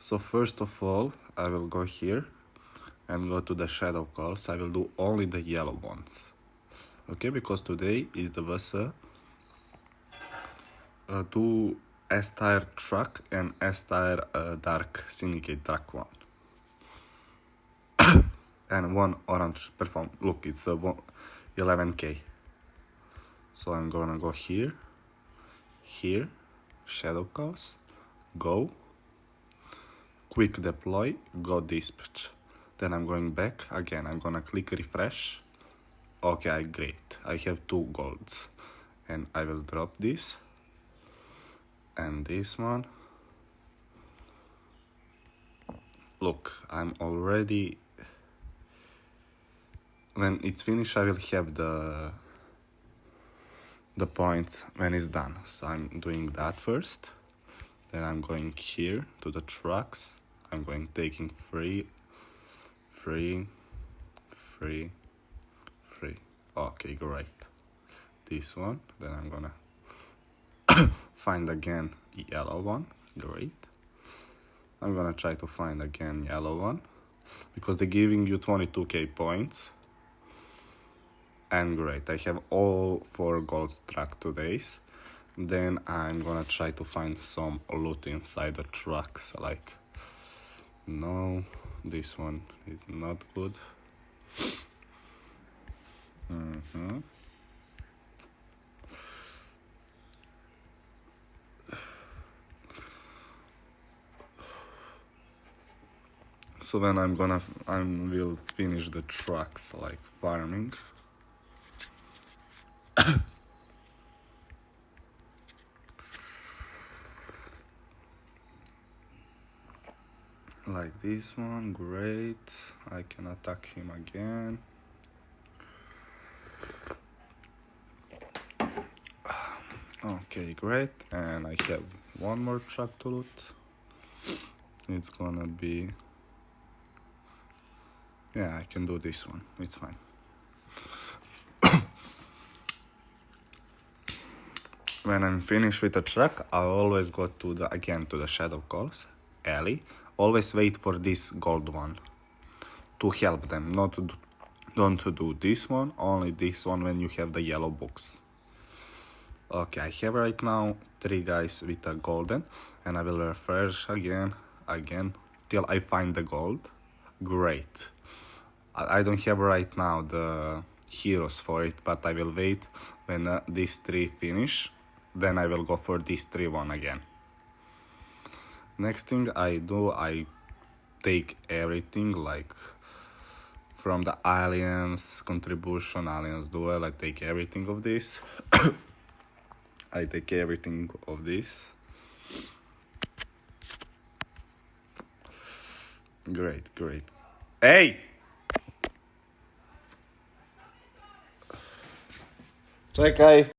So first of all, I will go here and go to the shadow calls. I will do only the yellow ones. Okay, because today is the VS 2 S-Tire truck and S-Tire dark syndicate dark one. And one orange perform. Look, it's 11k. So I'm gonna go here, shadow calls, go, quick deploy, go dispatch. Then I'm going back again. I'm gonna click refresh. Okay, great. I have 2 golds, and I will drop this and this one. Look, I'm already. When it's finished, I will have the points when it's done. So I'm doing that first. Then I'm going here to the trucks. I'm going taking free. Okay, great. This one. Then I'm gonna find again yellow one. Great. I'm gonna try to find again yellow one because they're giving you 22k points. And great, I have all 4 gold truck todays. Then I'm gonna try to find some loot inside the trucks. Like, no, this one is not good. So then I will finish the trucks, like farming. Like this one, great. I can attack him again. Okay, great. And I have one more truck to loot. It's gonna be... Yeah, I can do this one. It's fine. When I'm finished with the truck, I always go to the shadow calls, alley. Always wait for this gold one to help them. Don't do this one, only this one when you have the yellow books. Okay, I have right now 3 guys with a golden, and I will refresh again, till I find the gold. Great. I don't have right now the heroes for it, but I will wait when these 3 finish. Then I will go for this 3-1 again. Next thing I do, I take everything, like from the Alliance contribution, Alliance duel, I take everything of this. I take everything of this. Great. Hey! Czekaj!